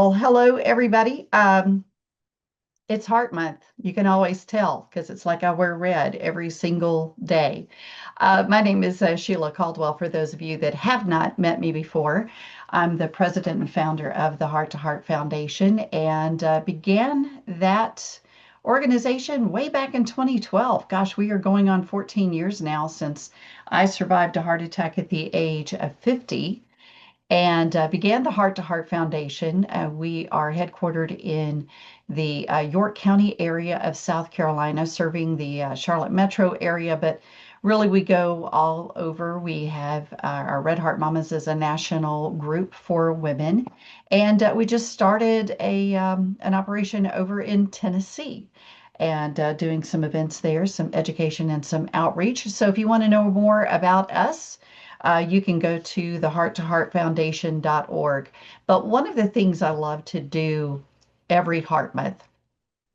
Well, hello, everybody. It's Heart Month. You can always tell because it's like I wear red every single day. My name is Sheila Caldwell, for those of you that have not met me before. I'm the president and founder of the Heart2Heart Foundation and began that organization way back in 2012. Gosh, we are going on 14 years now since I survived a heart attack at the age of 50 and began the Heart2Heart Foundation. We are headquartered in the York County area of South Carolina, serving the Charlotte metro area, but really we go all over. We have our Red Heart Mamas as a national group for women, and we just started an operation over in Tennessee. And doing some events there, some education and some outreach. So if you want to know more about us, you can go to the heart2heartfoundation.org. But one of the things I love to do every Heart Month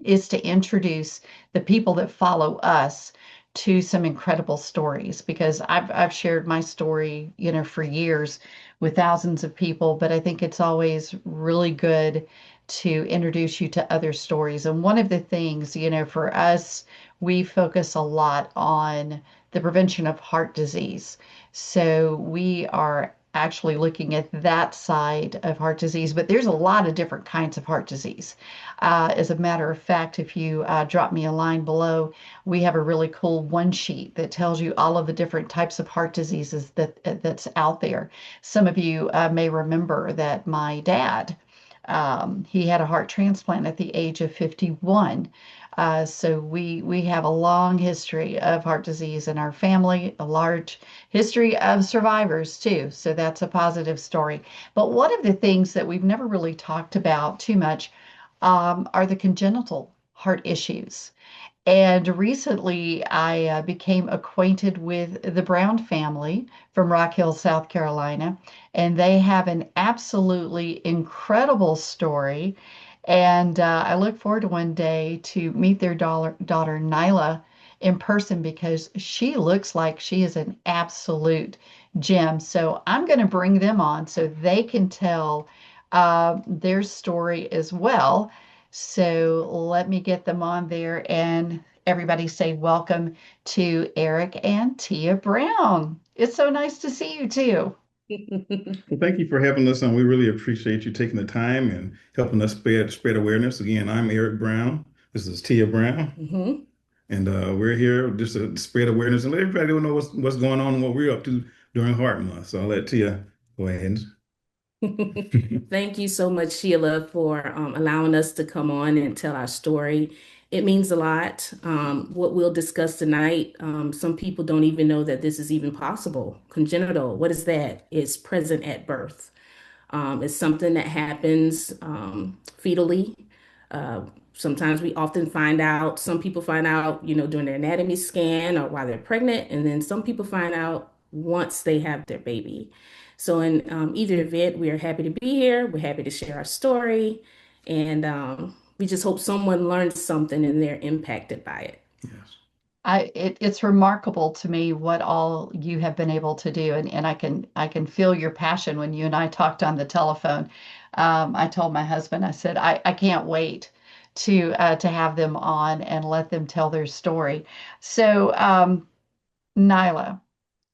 is to introduce the people that follow us to some incredible stories because I've shared my story, for years with thousands of people, but I think it's always really good to introduce you to other stories. And one of the things, for us, we focus a lot on the prevention of heart disease. So we are actually looking at that side of heart disease, but there's a lot of different kinds of heart disease. As a matter of fact, if you drop me a line below, we have a really cool one sheet that tells you all of the different types of heart diseases that's out there. Some of you may remember that my dad, he had a heart transplant at the age of 51. So we have a long history of heart disease in our family, a large history of survivors too. So that's a positive story. But one of the things that we've never really talked about too much are the congenital heart issues. And recently, I became acquainted with the Brown family from Rock Hill, South Carolina, and they have an absolutely incredible story. And I look forward to one day to meet their daughter Nyla in person because she looks like she is an absolute gem. So I'm going to bring them on so they can tell their story as well. So let me get them on there and everybody say welcome to Eric and Tia Brown. It's so nice to see you too. Well, thank you for having us on. We really appreciate you taking the time and helping us spread awareness. Again, I'm Eric Brown. This is Tia Brown, Mhm. and we're here just to spread awareness and let everybody know what's going on and what we're up to during Heart Month. So I'll let Tia go ahead. Thank you so much, Sheila, for allowing us to come on and tell our story. It means a lot. What we'll discuss tonight, some people don't even know that this is even possible. Congenital, what is that? It's present at birth. It's something that happens fetally. Uh, Sometimes we often find out, some people find out, during their anatomy scan or while they're pregnant, and then some people find out once they have their baby. So, in either event, we are happy to be here. We're happy to share our story, and we just hope someone learns something and they're impacted by it. Yes. It's remarkable to me what all you have been able to do, and I can feel your passion when you and I talked on the telephone. I told my husband, I said, I can't wait to have them on and let them tell their story. So, Nyla,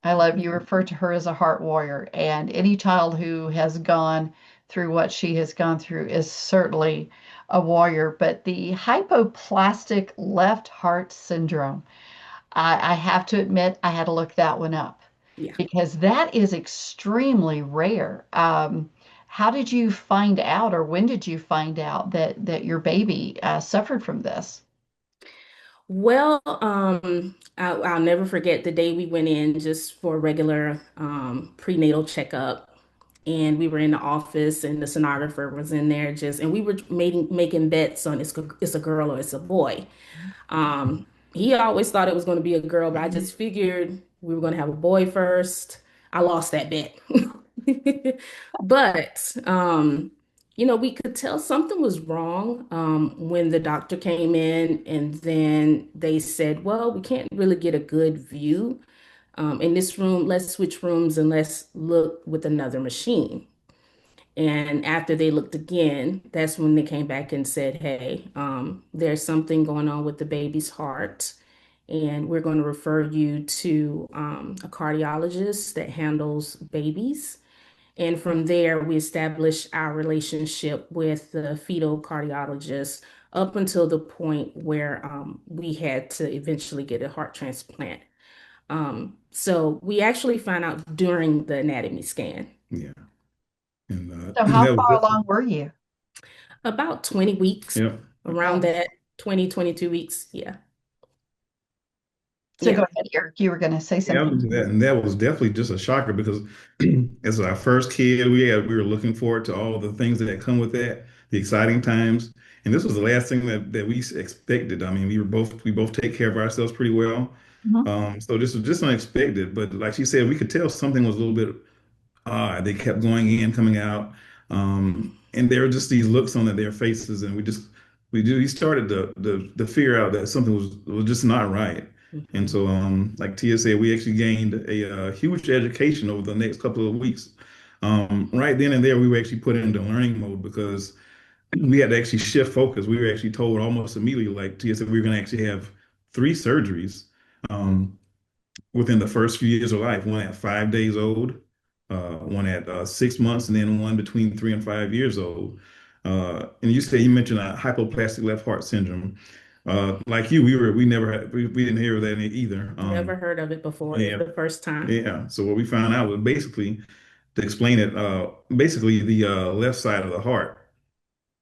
I love you refer to her as a heart warrior, and any child who has gone through what she has gone through is certainly a warrior. But the hypoplastic left heart syndrome, I have to admit, I had to look that one up Yeah. because that is extremely rare. How did you find out, or when did you find out that your baby suffered from this? Well, I'll never forget the day we went in just for a regular prenatal checkup. And we were in the office, and the sonographer was in there and we were making bets on it's a girl or it's a boy. Um, he always thought it was going to be a girl, but I just figured we were going to have a boy first. I lost that bet. But, we could tell something was wrong when the doctor came in, and then they said, well, we can't really get a good view in this room. Let's switch rooms and let's look with another machine. And after they looked again, that's when they came back and said, hey, there's something going on with the baby's heart. And we're going to refer you to a cardiologist that handles babies. And from there, we established our relationship with the fetal cardiologist up until the point where we had to eventually get a heart transplant. So we actually found out during the anatomy scan. Yeah. And So how that was far definitely, along were you? About 20 weeks, yeah. around Okay. that 20, 22 weeks. Yeah. So go Yeah. ahead, Eric. You were going to say Yeah, something. and that was definitely just a shocker because as our first kid, we were looking forward to all the things that come with that, the exciting times. And this was the last thing that we expected. I mean, we both take care of ourselves pretty well. Mhm. So this was just unexpected. But like she said, we could tell something was a little bit they kept going in, coming out, and there were just these looks on their faces, and we started to figure out that something was just not right. And Mhm. so, like Tia said, we actually gained a huge education over the next couple of weeks. Right then and there, we were actually put into learning mode because we had to actually shift focus. We were actually told almost immediately, like Tia said, we were going to actually have three surgeries. Um, Within the first few years of life, one at 5 days old, one at 6 months, and then one between 3 and 5 years old. And you mentioned a hypoplastic left heart syndrome. Like you, we never had, we didn't hear of that either. Never heard of it before. It's Yeah, the first time. yeah. So what we found out was basically to explain it, basically the left side of the heart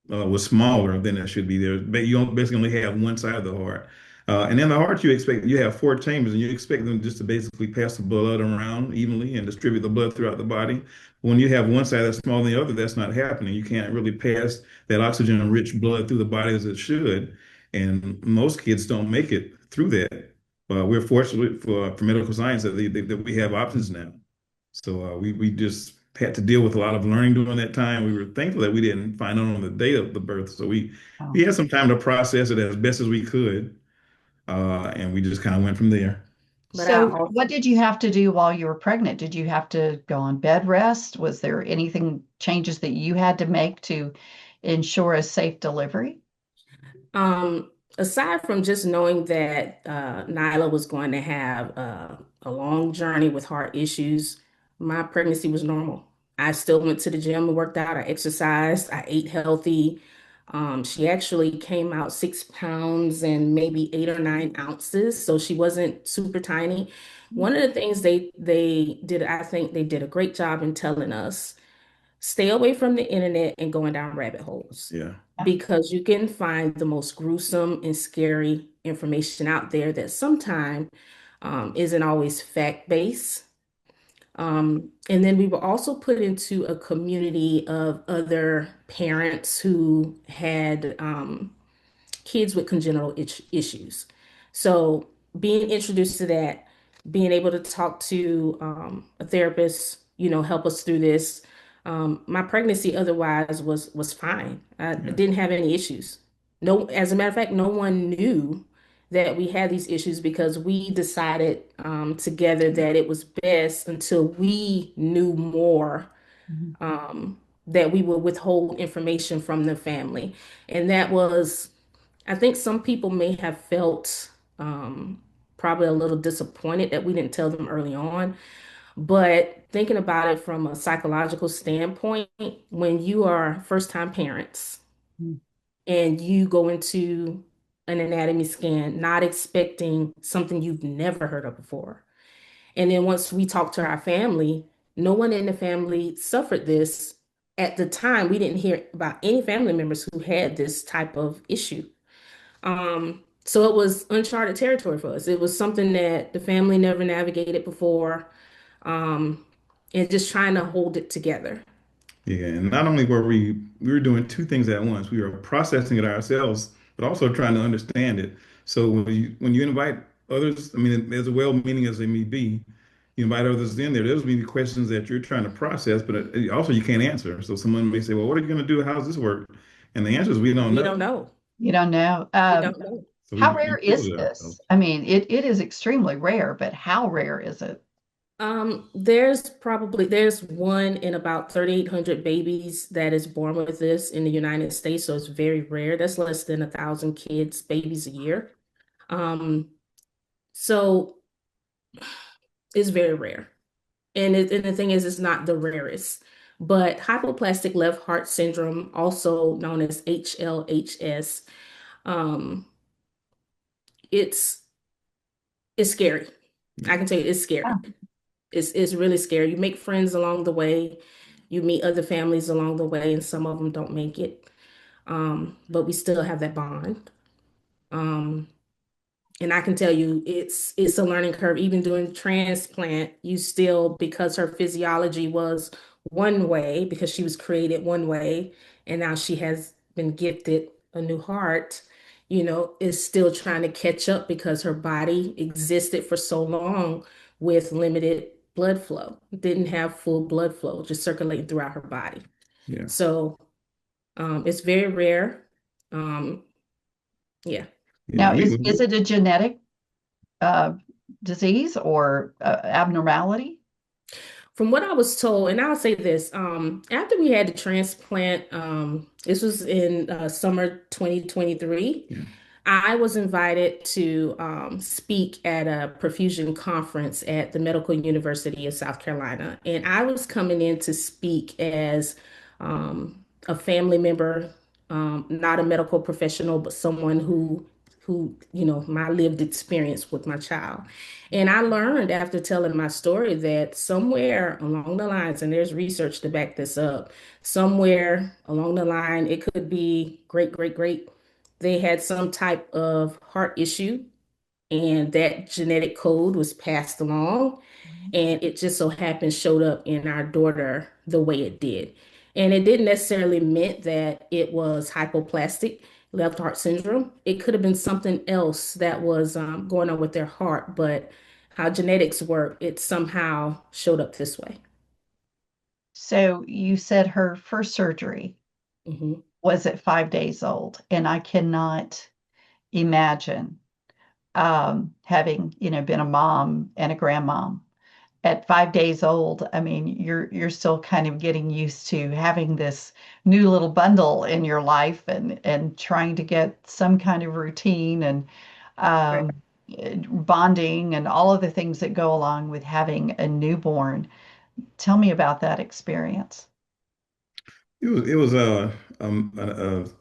was smaller than it should be. You basically only have one side of the heart. And in the heart, you have four chambers, and you expect them just to basically pass the blood around evenly and distribute the blood throughout the body. When you have one side that's smaller than the other, that's not happening. You can't really pass that oxygen-rich blood through the body as it should, and most kids don't make it through that. We're fortunate for medical science that we have options now. So we just had to deal with a lot of learning during that time. We were thankful that we didn't find out on the day of the birth. So we Oh. had some time to process it as best as we could. And we just kind of went from there. But I So what also did you have to do while you were pregnant? Did you have to go on bed rest? Was there anything changes that you had to make to ensure a safe delivery? Aside from just knowing that Nyla was going to have a long journey with heart issues, my pregnancy was normal. I still went to the gym and worked out. I exercised. I ate healthy. She actually came out 6 pounds and maybe 8 or 9 ounces, so she wasn't super tiny. One of the things they did, I think they did a great job in telling us, stay away from the internet and going down rabbit holes Yeah. Yeah. because you can find the most gruesome and scary information out there that sometimes isn't always fact-based. And then we were also put into a community of other parents who had kids with congenital issues. So being introduced to that, being able to talk to a therapist, help us through this. My pregnancy otherwise was fine. I Yeah. didn't have any issues. No, as a matter of fact, no one knew that we had these issues because we decided together that it was best until we knew more Mhm. that we would withhold information from the family. And that was, I think some people may have felt probably a little disappointed that we didn't tell them early on. But thinking about it from a psychological standpoint, when you are first-time parents Mhm. and you go into an anatomy scan not expecting something you've never heard of before, and then once we talked to our family, no one in the family suffered this. At the time, we didn't hear about any family members who had this type of issue. So it was uncharted territory for us. It was something that the family never navigated before, um, and just trying to hold it together. Yeah. And not only we were doing two things at once. We were processing it ourselves, but also trying to understand it. So when you invite others, I mean, as well-meaning as they may be, you invite others in there. There's many questions that you're trying to process, but also you can't answer. So someone may say, "Well, what are you going to do? How does this work?" And the answer is we don't We know. don't know. You don't know. We don't know. So How we rare Googled is it this? ourselves. I mean, it is extremely rare, but how rare is it? There's one in about 3,800 babies that is born with this in the United States, so it's very rare. That's less than 1,000 kids, babies a year. Um, so it's very rare. And the thing is, it's not the rarest. But hypoplastic left heart syndrome, also known as HLHS, um, it's it's scary. I can tell you, it's scary. It's really scary. You make friends along the way, you meet other families along the way, and some of them don't make it. But we still have that bond. Um, And I can tell you it's a learning curve. Even doing transplant, you still, because her physiology was one way, because she was created one way, and now she has been gifted a new heart, is still trying to catch up because her body existed for so long with limited blood flow, didn't have full blood flow just circulating throughout her body. Yeah. So it's very rare. Um, yeah. Yeah. Now, is it a genetic uh, disease or abnormality? From what I was told, and I'll say this, after we had the transplant, this was in summer 2023. Yeah. I was invited to speak at a perfusion conference at the Medical University of South Carolina. And I was coming in to speak as a family member, not a medical professional, but someone who my lived experience with my child. And I learned after telling my story that somewhere along the lines, and there's research to back this up, somewhere along the line, it could be great, great, great, they had some type of heart issue, and that genetic code was passed along, and it just so happened showed up in our daughter the way it did. And it didn't necessarily mean that it was hypoplastic left heart syndrome. It could have been something else that was going on with their heart, but how genetics work, it somehow showed up this way. So you said her first surgery Mhm. was at 5 days old, and I cannot imagine having, been a mom and a grandmom at 5 days old. I mean, you're still kind of getting used to having this new little bundle in your life and trying to get some kind of routine and Right. um, bonding and all of the things that go along with having a newborn. Tell me about that experience. It was a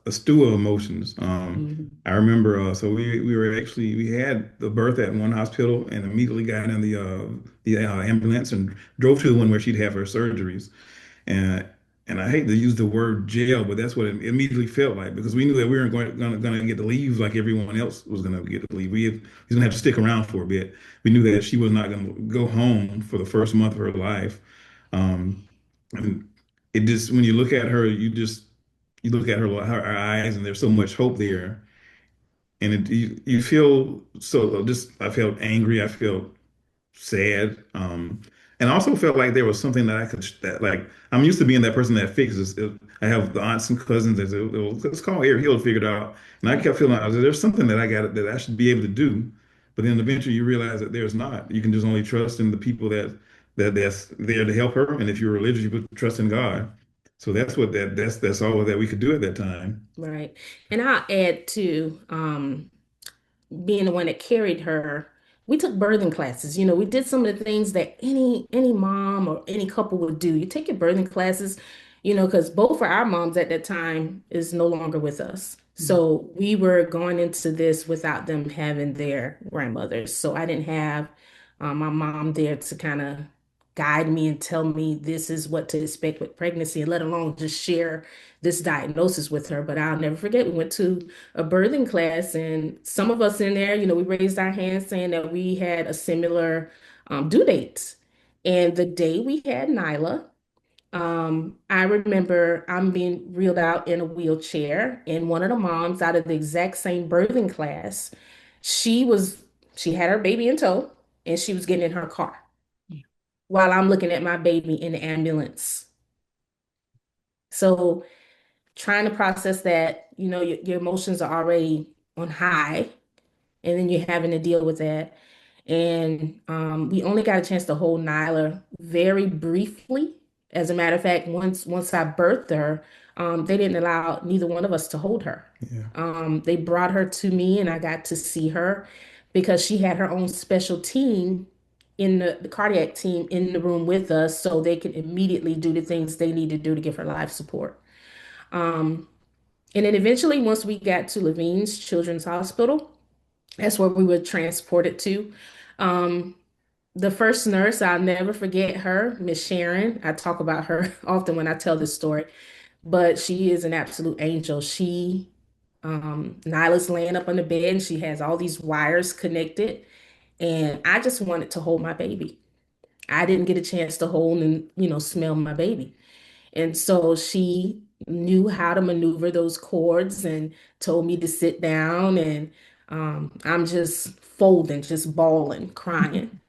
stew of emotions. Mhm. I remember so we had the birth at one hospital and immediately got in the ambulance and drove to the one where she'd have her surgeries. And and I hate to use the word jail, but that's what it immediately felt like because we knew that we weren't going to get to leave like everyone else was going to get to leave. We was going to have to stick around for a bit. We knew that she was not going to go home for the first month of her life. And it just when you look at her, you look at her eyes, and there's so much hope there, and you feel so just I felt angry, I felt sad, and I also felt like there was something that I could that like I'm used to being that person that fixes. I have the aunts and cousins that let's call here, he'll figure it out, and I kept feeling like there's something that I got that I should be able to do, but then eventually you realize that there's not. You can just only trust in the people that's there to help her, and if you're religious, you put trust in God. So that's all that we could do at that time. Right. And I'll add to being the one that carried her, we took birthing classes. We did some of the things that any mom or any couple would do. You take your birthing classes, because both of our moms at that time is no longer with us. So we were going into this without them having their grandmothers. So I didn't have my mom there to kind of guide me and tell me this is what to expect with pregnancy, and let alone just share this diagnosis with her. But I'll never forget, we went to a birthing class, and some of us in there, we raised our hands saying that we had a similar due dates. And the day we had Nyla, I remember I'm being reeled out in a wheelchair, and one of the moms out of the exact same birthing class, she was she had her baby in tow, and she was getting in her car while I'm looking at my baby in the ambulance. So trying to process that, your emotions are already on high, and then you're having to deal with that. And we only got a chance to hold Nyla very briefly. As a matter of fact, once I birthed her, they didn't allow neither one of us to hold her. Yeah. They brought her to me, and I got to see her because she had her own special team in the cardiac team in the room with us, so they could immediately do the things they need to do to give her life support. Um, and then eventually, once we got to Levine's Children's Hospital, that's where we were transported to. Um, the first nurse, I'll never forget her, Miss Sharon. I talk about her often when I tell this story, but she is an absolute angel. Nyla's laying up on the bed and she has all these wires connected. And I just wanted to hold my baby. I didn't get a chance to hold and, smell my baby. And so she knew how to maneuver those cords and told me to sit down. And I'm just folding, just bawling, crying.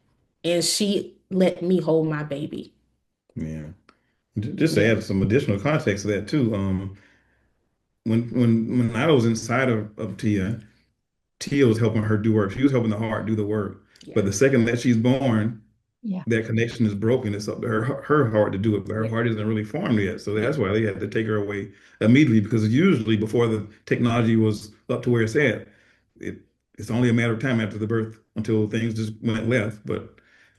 And she let me hold my baby. Yeah. Just to Yeah, add some additional context to that too, when I was inside of Tia was helping her do work. She was helping the heart do the work. yeah, But the second that she's born, Yeah. that connection is broken. It's up to her heart to do it, but her yeah, heart isn't really formed yet. So yeah, that's why they had to take her away immediately because usually before the technology was up to where it's at, it it's only a matter of time after the birth until things just went left. But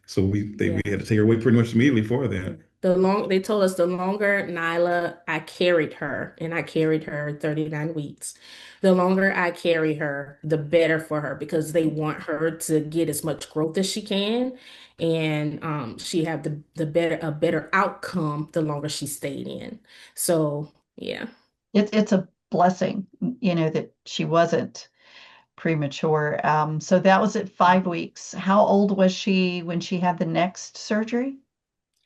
so we yeah. had to take her away pretty much immediately for Yeah. that. They told us the longer Nyla, I carried her, and I carried her 39 weeks. The longer I carry her, the better for her because they want her to get as much growth as she can, and she have the better a better outcome the longer she stayed in. So yeah, It's a blessing, that she wasn't premature. So that was at 5 weeks. How old was she when she had the next surgery?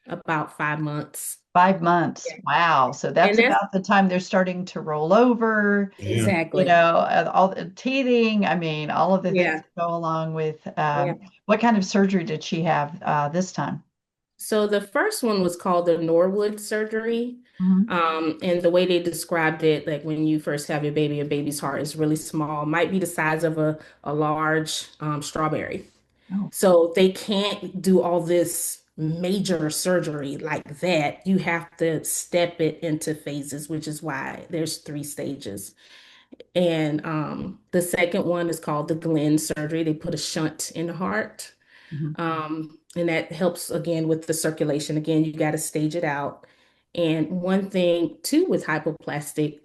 about 5 months. 5 months. Yeah. Wow. So And that's that's about the time they're starting to roll over, Yeah. exactly. all the teething. I mean, all of the things Yeah. that go along with Yeah. what kind of surgery did she have this time? So the first one was called the Norwood surgery. Mhm. And the way they described it, like when you first have your baby's heart is really small, might be the size of a large strawberry. Oh. So they can't do all this major surgery like that. You have to step it into phases, which is why there's 3 stages. And the second one is called the Glenn surgery. They put a shunt in the heart. Mhm. And that helps again with the circulation. Again, you got to stage it out. And one thing too with hypoplastic,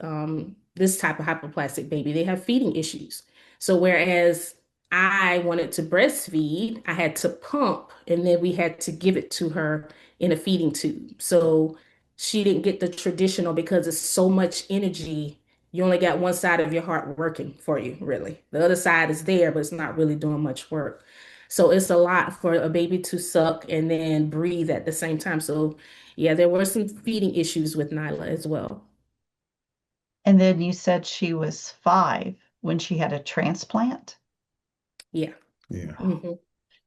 this type of hypoplastic baby, they have feeding issues. So whereas I wanted to breastfeed, I had to pump, and then we had to give it to her in a feeding tube. So she didn't get the traditional because it's so much energy. You only got one side of your heart working for you, really. The other side is there, but it's not really doing much work. So it's a lot for a baby to suck and then breathe at the same time. So yeah, there were some feeding issues with Nyla as well. And then you said she was 5 when she had a transplant. Yeah. Yeah. Hmm.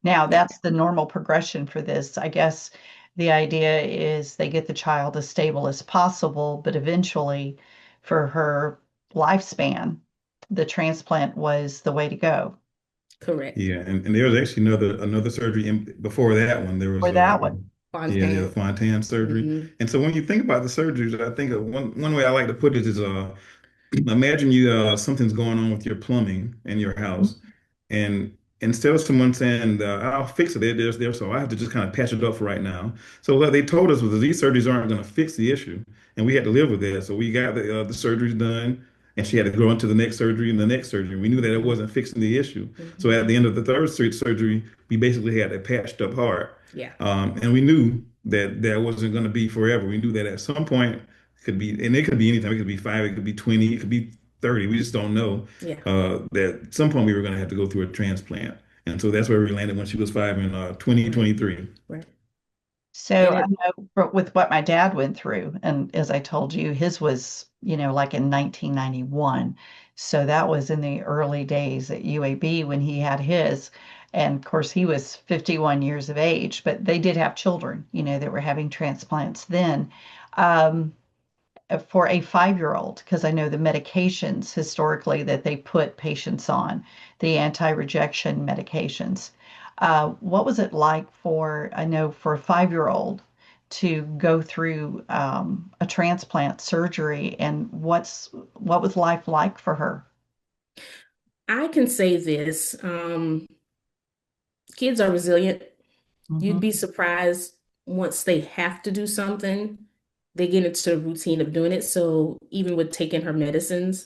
Now, Yeah. that's the normal progression for this. I guess the idea is they get the child as stable as possible, but eventually, for her lifespan, the transplant was the way to go Correct. Yeah. And there was actually another surgery before that one. There was for that one. yeah, the Fontaine. Fontan surgery. Hmm. And so when you think about the surgeries, I think of one way I like to put it is imagine you something's going on with your plumbing in your house, and instead of someone saying I'll fix it, there, so I have to just kind of patch it up for right now. So what they told us was that these surgeries aren't going to fix the issue, and we had to live with that. So we got the surgeries done, and she had to go into the next surgery and the next surgery. We knew that it wasn't fixing the issue. So Hmm. at the end of the third surgery, we basically had a patched up heart, Yeah. and we knew that that wasn't going to be forever. We knew that at some point could be, and it could be anytime. It could be 5, it could be 20, it could be 30. We just don't know. Yeah. That at some point we were going to have to go through a transplant, and so that's where we landed when she was 5 in Right. 2023. Right. So And I it, know with what my dad went through, and as I told you, his was, like in 1991. So that was in the early days at UAB when he had his. And of course, he was 51 years of age, but they did have children, that were having transplants then. Um, for a 5-year-old, because I know the medications historically that they put patients on, the anti-rejection medications. What was it like for, I know, for a 5-year-old to go through a transplant surgery, and what was life like for her? I can say this, kids are resilient. You'd Hmm. be surprised once they have to do something, they get into the routine of doing it. So even with taking her medicines,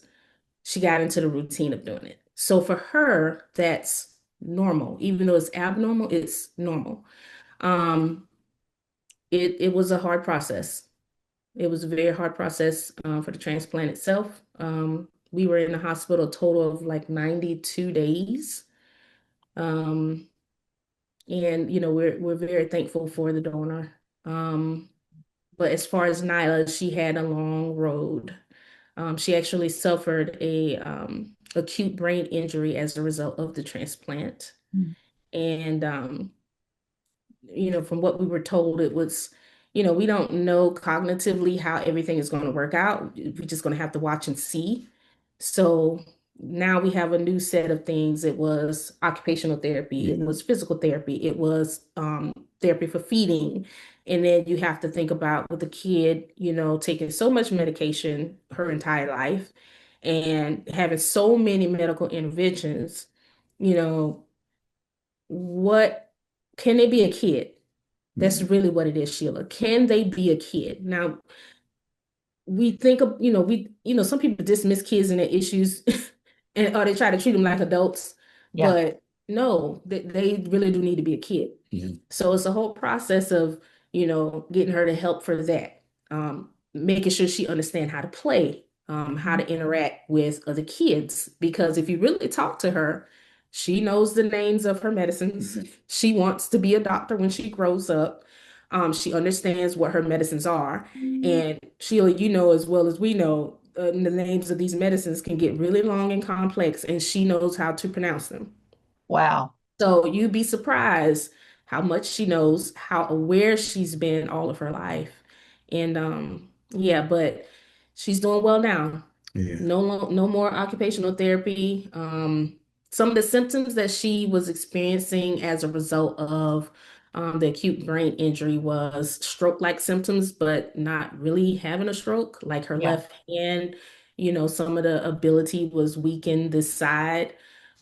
she got into the routine of doing it. So for her, that's normal. Even though it's abnormal, it's normal. Um, it was a hard process. It was a very hard process for the transplant itself. We were in the hospital a total of like 92 days. Um, and we're very thankful for the donor. Um, but as far as Nyla, she had a long road. She actually suffered a acute brain injury as a result of the transplant. And from what we were told, it was, we don't know cognitively how everything is going to work out. We're just going to have to watch and see. So now we have a new set of things. It was occupational therapy, it was physical therapy, it was therapy for feeding. And then you have to think about with a kid, taking so much medication her entire life and having so many medical interventions, you know, what can they be a kid? That's Yeah. really what it is, Sheila. Can they be a kid? Now, we think of, some people dismiss kids and their issues and or they try to treat them like adults, Yeah. but no, they really do need to be a kid. So it's a whole process of, getting her the help for that. Making sure she understand how to play, how Mhm. to interact with other kids. Because if you really talk to her, she knows the names of her medicines. She wants to be a doctor when she grows up. She understands what her medicines are. And Sheila, you know as well as we know, the names of these medicines can get really long and complex, and she knows how to pronounce them. Wow. So you'd be surprised how much she knows, how aware she's been all of her life. And yeah, but she's doing well now. Yeah. No more occupational therapy. Some of the symptoms that she was experiencing as a result of the acute brain injury was stroke-like symptoms, but not really having a stroke. Like her Yeah. left hand, some of the ability was weakened this side.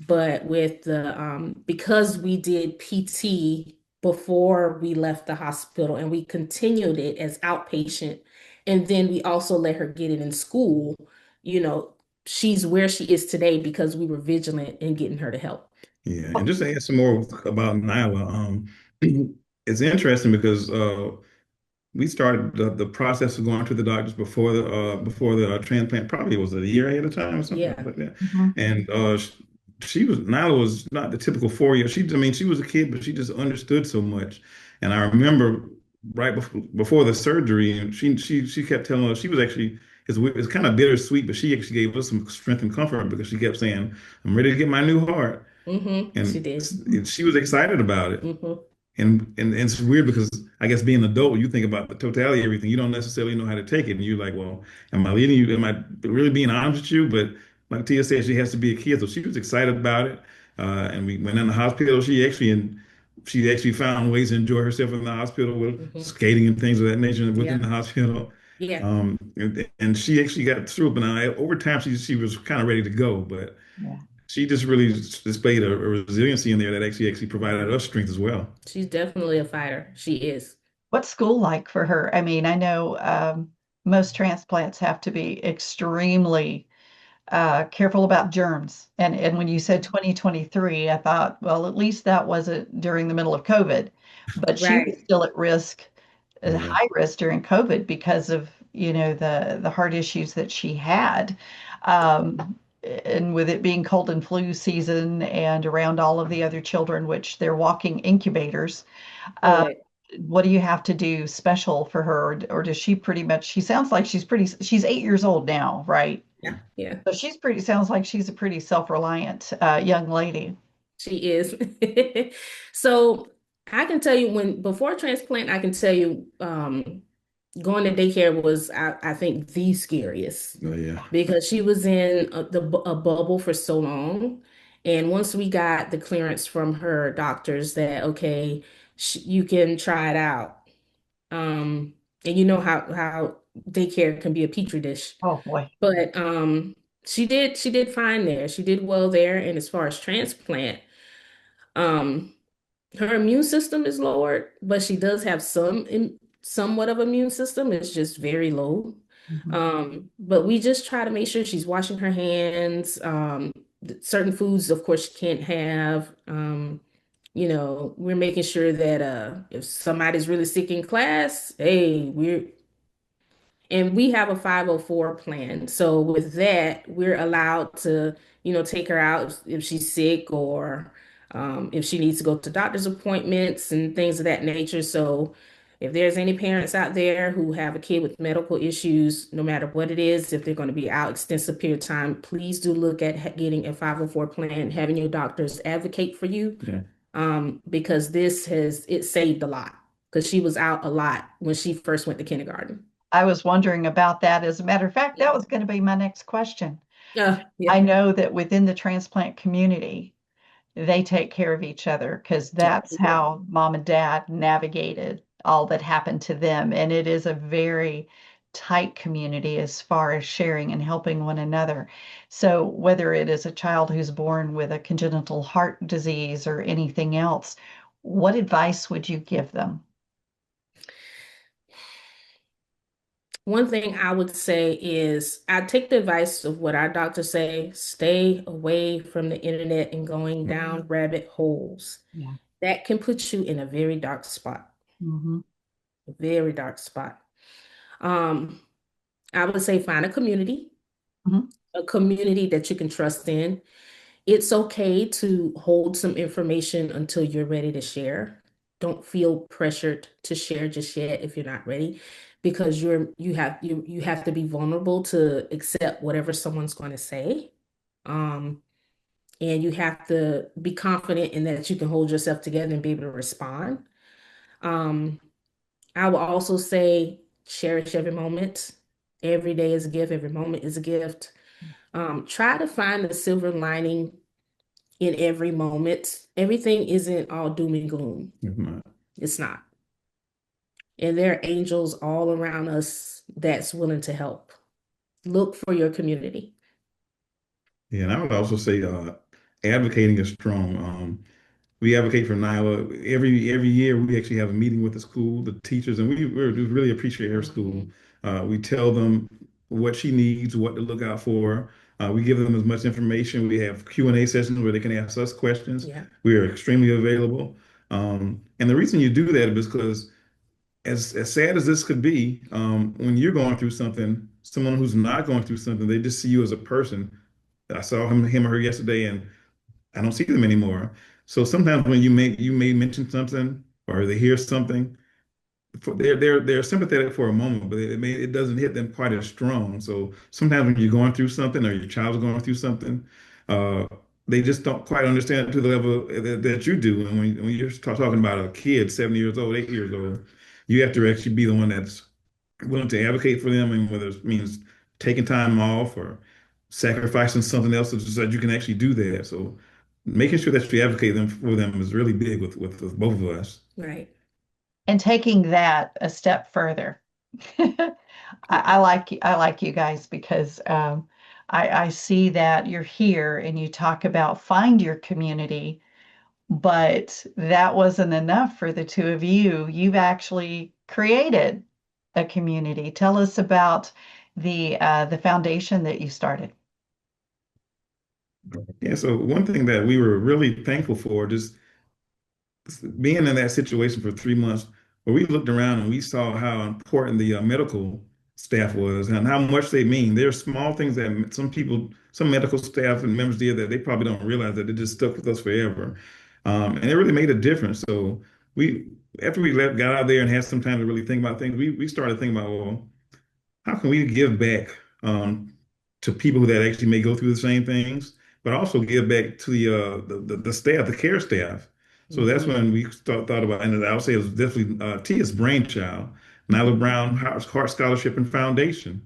But with the because we did PT before we left the hospital and we continued it as outpatient, and then we also let her get it in school, you know, she's where she is today because we were vigilant in getting her to help. Yeah. And just to add some more about Nyla, it's interesting because we started the process of going to the doctors before the transplant. Probably was a year ahead of time or something Yeah. like that. Mhm. And she was Nyla was not the typical 4 year. I mean, she was a kid, but she just understood so much. And I remember right before the surgery, and she kept telling us she was actually it's kind of bittersweet, but she actually gave us some strength and comfort because she kept saying, "I'm ready to get my new heart," She and did. she was excited about it. Hmm. And it's weird because I guess being an adult, you think about the totality of everything. You don't necessarily know how to take it. And you're like, well, am I leading you? Am I really being honest with you? But like Tia said, she has to be a kid. So she was excited about it. And we went in the hospital. She actually found ways to enjoy herself in the hospital with Hmm. skating and things of that nature within Yeah. the hospital. Yeah. And she actually got through it. But now, over time, she was kind of ready to go. But Yeah. she just really displayed a resiliency in there that actually provided us strength as well. She's definitely a fighter. She is. What's school like for her? I mean, I know most transplants have to be extremely careful about germs. And when you said 2023, I thought, well, at least that wasn't during the middle of COVID. But she was Right. still at risk, Yeah. high risk during COVID because of, the heart issues that she had. And with it being cold and flu season and around all of the other children, which they're walking incubators, uh, Correct. what do you have to do special for her? Or does she pretty much, she sounds like she's 8 years old now, right? Yeah. Yeah. So sounds like she's a pretty self-reliant young lady. She is. So I can tell you before transplant, I can tell you going to daycare was, I think, the scariest Oh yeah. because she was in a bubble for so long. And once we got the clearance from her doctors that, okay, you can try it out. Um, and you know how daycare can be a petri dish. Oh boy. But she did fine there. She did well there. And as far as transplant, um, her immune system is lowered, but she does have somewhat of immune system. It's just very low. Mhm. But we just try to make sure she's washing her hands. Certain foods, of course, she can't have. We're making sure that if somebody's really sick in class, hey, we have a 504 plan. So with that, we're allowed to, take her out if she's sick or if she needs to go to doctor's appointments and things of that nature. So if there's any parents out there who have a kid with medical issues, no matter what it is, if they're going to be out extensive period of time, please do look at getting a 504 plan, having your doctors advocate for you, Yeah. because it saved a lot because she was out a lot when she first went to kindergarten. I was wondering about that. As a matter of fact, that was going to be my next question. Yeah. I know that within the transplant community, they take care of each other because Yeah. that's how mom and dad navigated all that happened to them. And it is a very tight community as far as sharing and helping one another. So, whether it is a child who's born with a congenital heart disease or anything else, what advice would you give them? One thing I would say is I take the advice of what our doctors say, stay away from the internet and going down rabbit holes. Yeah. That can put you in a very dark spot, Hmm. a very dark spot. Um, I would say find Hmm. a community that you can trust in. It's okay to hold some information until you're ready to share. Don't feel pressured to share just yet if you're not ready, because you have to be vulnerable to accept whatever someone's going to say. Um, and you have to be confident in that you can hold yourself together and be able to respond. Um, I will also say cherish every moment. Every day is a gift, every moment is a gift. Try to find the silver lining in every moment. Everything isn't all doom and gloom. If not. It's not. And there are angels all around us that's willing to help. Look for your community. Yeah, and I would also say advocating is strong. We advocate for Nyla every year. We actually have a meeting with the school, the teachers, and we really appreciate her school. We tell them what she needs, what to look out for. We give them as much information. We have Q&A sessions where they can ask us questions. Yeah. We are extremely available. And the reason you do that is because as sad as this could be, when you're going through something, someone who's not going through something, they just see you as a person. I saw him or her yesterday, and I don't see them anymore. So sometimes when you may mention something or they hear something, they're sympathetic for a moment, but it doesn't hit them quite as strong. So sometimes when you're going through something or your child's going through something, uh, they just don't quite understand it to the level that you do. And when you're talking about a kid, 7 years old, 8 years old, you have to actually be the one that's willing to advocate for them, and whether it means taking time off or sacrificing something else so that you can actually do that. So making sure that you advocate for them is really big with both of us. Right. And taking that a step further. I like you guys because I see that you're here and you talk about find your community, but that wasn't enough for the two of you. You've actually created a community. Tell us about the foundation that you started. Yeah, so one thing that we were really thankful for, just being in that situation for 3 months, where we looked around and we saw how important the medical staff was and how much they mean. There are small things that some medical staff and members did that they probably don't realize that it just stuck with us forever. And it really made a difference. So we, after we got out there and had some time to really think about things, we started thinking about, well, how can we give back to people that actually may go through the same things, but also give back to the staff, the care staff. So that's Mhm. when we thought about, and I would say it was definitely Tia's brainchild, Nyla Brown Heart Scholarship and Foundation.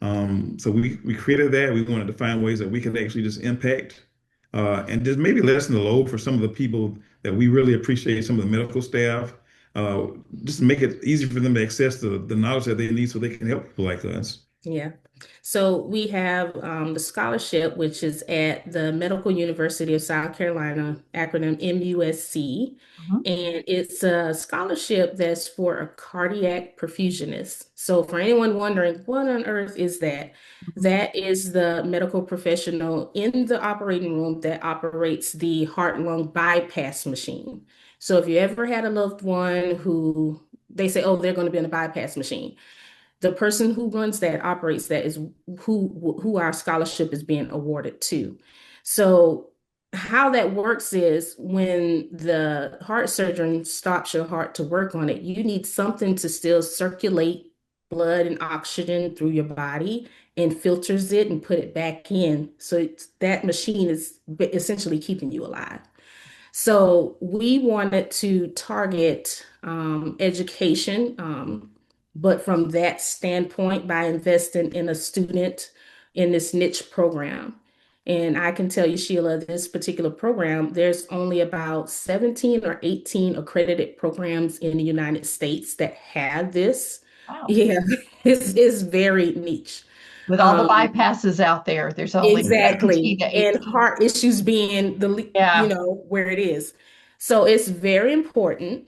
So we created that. We wanted to find ways that we could actually just impact and just maybe lessen the load for some of the people that we really appreciate, some of the medical staff, uh, just to make it easy for them to access the knowledge that they need so they can help people like us. Yeah. So we have the scholarship, which is at the Medical University of South Carolina, acronym MUSC. Mhm. And it's a scholarship that's for a cardiac perfusionist. So for anyone wondering, what on earth is that? Mhm. That is the medical professional in the operating room that operates the heart-lung bypass machine. So if you ever had a loved one who they say, oh, they're going to be on a bypass machine, the person who runs that, operates that, is who our scholarship is being awarded to. So how that works is when the heart surgeon stops your heart to work on it, you need something to still circulate blood and oxygen through your body and filters it and put it back in. So that machine is essentially keeping you alive. So we wanted to target education, but from that standpoint, by investing in a student in this niche program. And I can tell you, Sheila, this particular program, there's only about 17 or 18 accredited programs in the United States that have this. Wow. Yeah, it's very niche. With all the Um, bypasses out there, there's only Yeah. 17 Exactly. to And 18. heart issues being Yeah. where it is. So it's very important.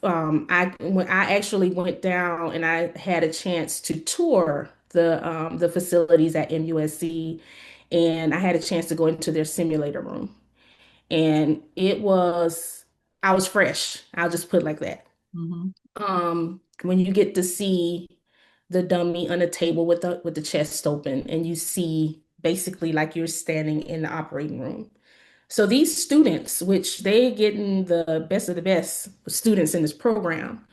When I actually went down and I had a chance to tour the facilities at MUSC, and I had a chance to go into their simulator room. And I was fresh. I'll just put it like that. Mhm. When you get to see the dummy on the table with the chest open, and you see basically like you're standing in the operating room. So these students, which they getting the best of the best students in this program,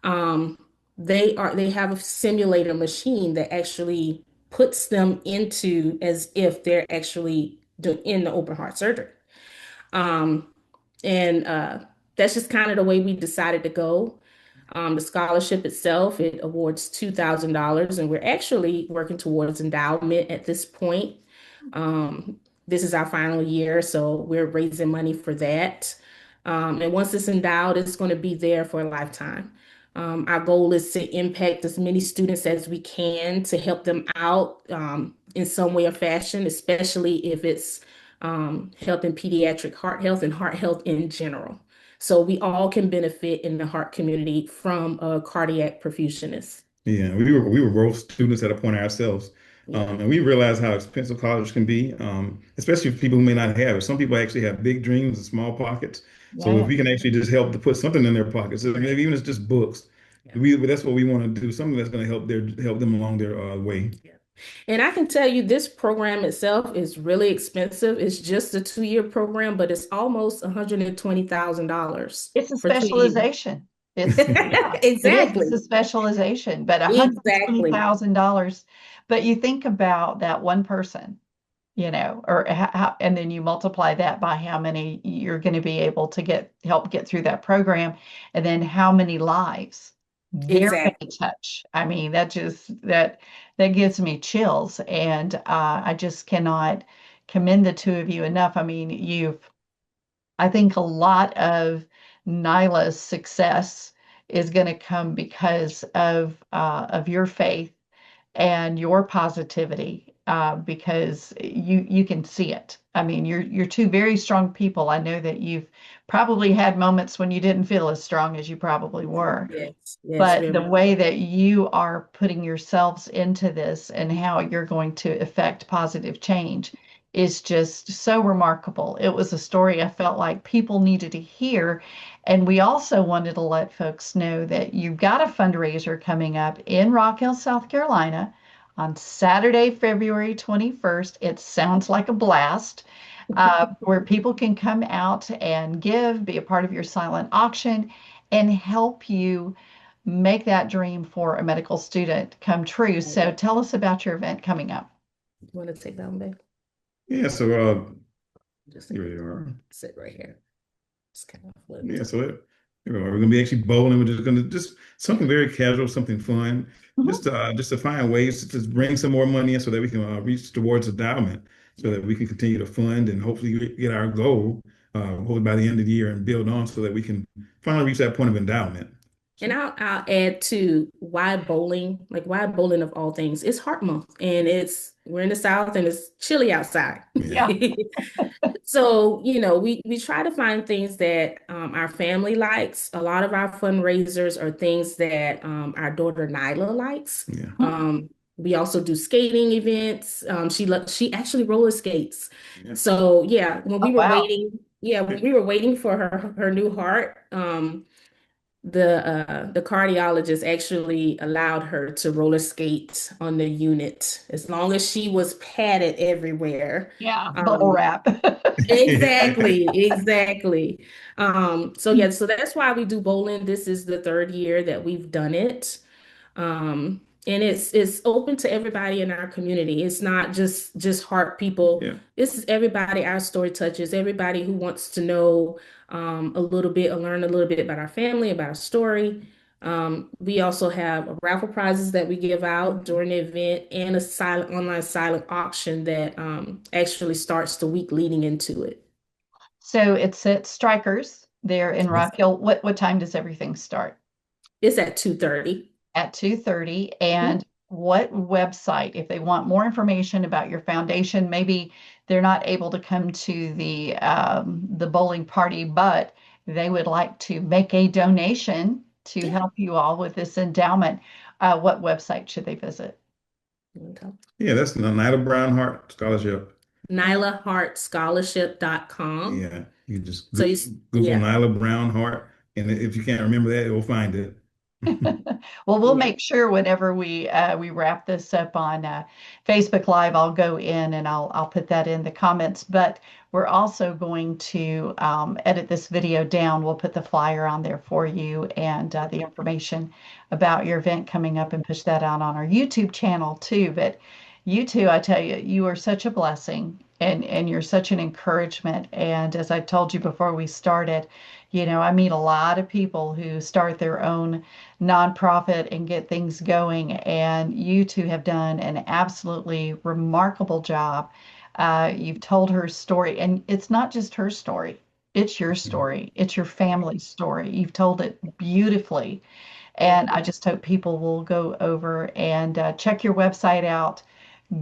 um, they have a simulator machine that actually puts them into as if they're actually in the open heart surgery. Um, and That's just kind of the way we decided to go. The scholarship itself, it awards $2,000, and we're actually working towards endowment at this point. This is our final year, so we're raising money for that. And once it's endowed, it's going to be there for a lifetime. Our goal is to impact as many students as we can to help them out in some way or fashion, especially if it's helping pediatric heart health and heart health in general. So we all can benefit in the heart community from a cardiac perfusionist. Yeah, we were both students at a point ourselves, Yeah, and we realized how expensive college can be, especially for people who may not have it. Some people actually have big dreams and small pockets. So if Yeah. we can actually just help to put something in their pockets, I mean, even if it's just books, yeah, we that's what we want to do. Something that's going to help them along their way. yeah. And I can tell you this program itself is really expensive. It's just a 2-year program, but it's almost $120,000 It's a for 2 years. specialization. It's, yeah, it is. It's Exactly. a specialization, but Exactly. $120,000. But you think about that one person, or and then you multiply that by how many you're going to be able to help get through that program, and then how many lives they're going to Exactly. touch. I mean, that gives me chills, and I just cannot commend the two of you enough. I mean, I think a lot of Nyla's success is going to come because of your faith and your positivity, because you can see it. I mean, you're two very strong people. I know that you've probably had moments when you didn't feel as strong as you probably were, Yes. Yes, but very the much. way that you are putting yourselves into this and how you're going to affect positive change is just so remarkable. It was a story I felt like people needed to hear. And we also wanted to let folks know that you've got a fundraiser coming up in Rock Hill, South Carolina on Saturday, February 21st. It sounds like a blast, where people can come out and give, be a part of your silent auction, and help you make that dream for a medical student come true. You So tell us about your event coming up. want to take that one back? Yeah, so Just here we are. sit right here. Just kind of flip. Yeah, so here we are. We're going to be actually bowling. We're just going to just something very casual, something fun, Mhm. just to find ways to just bring some more money in so that we can reach towards endowment. so that we can continue to fund and hopefully get our goal, hopefully by the end of the year, and build on so that we can finally reach that point of endowment. And I'll add to why bowling, like why bowling of all things. It's Heart Month and we're in the South and it's chilly outside. Yeah. So, we try to find things that our family likes. A lot of our fundraisers are things that our daughter Nyla likes. Yeah. We also do skating events. She actually roller skates. Yeah. So yeah, Oh, wow. when we were waiting for her new heart, the cardiologist actually allowed her to roller skate on the unit as long as she was padded everywhere. Yeah, bubble Um, wrap. exactly, exactly. So yeah, so that's why we do bowling. This is the third year that we've done it. And it's open to everybody in our community. It's not just heart people. Yeah. This is everybody our story touches, everybody who wants to know a little bit or learn a little bit about our family, about our story. We also have raffle prizes that we give out during the event and a online silent auction that actually starts the week leading into it. So it's at Strikers there in Rock Hill. What time does everything start? It's at 2:30. At 2:30. And what website, if they want more information about your foundation, maybe they're not able to come to the bowling party, but they would like to make a donation to Yeah. help you all with this endowment. What website should they visit? Yeah, that's the Nyla Brown Heart Scholarship. NylaHeartScholarship.com. Yeah, you just So Google yeah. Nyla Brown Heart, and if you can't remember that, you'll find it. Well, we'll Yeah. make sure whenever we wrap this up on Facebook Live, I'll go in and I'll put that in the comments. But we're also going to edit this video down. We'll put the flyer on there for you and the information about your event coming up and push that out on our YouTube channel too. But you two, I tell you, you are such a blessing and you're such an encouragement. And as I told you before we started, I meet a lot of people who start their own nonprofit and get things going. And you two have done an absolutely remarkable job. You've told her story, and it's not just her story, it's your story, it's your family's story. You've told it beautifully. And I just hope people will go over and check your website out,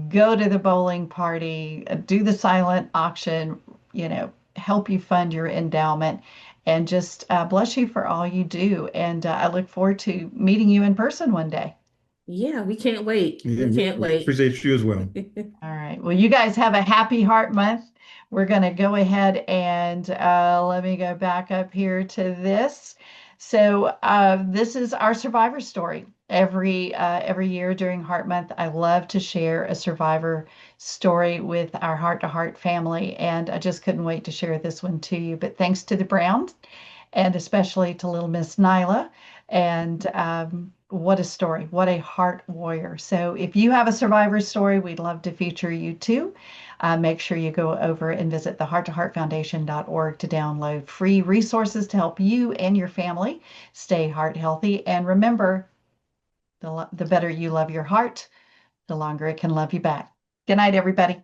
go to the bowling party, do the silent auction, help you fund your endowment, and just bless you for all you do. And I look forward to meeting you in person one day. Yeah, we can't wait. Yeah, We can't we wait. appreciate you as well. All right. Well, you guys have a happy Heart Month. We're going to go ahead and let me go back up here to this. So this is our survivor story. Every year during Heart Month, I love to share a survivor story with our Heart to Heart family, and I just couldn't wait to share this one to you. But thanks to the Browns, and especially to little Miss Nyla. And what a story. What a heart warrior. So if you have a survivor story, we'd love to feature you too. Make sure you go over and visit the heart2heartfoundation.org to download free resources to help you and your family stay heart healthy. And remember, the better you love your heart, the longer it can love you back. Good night, everybody.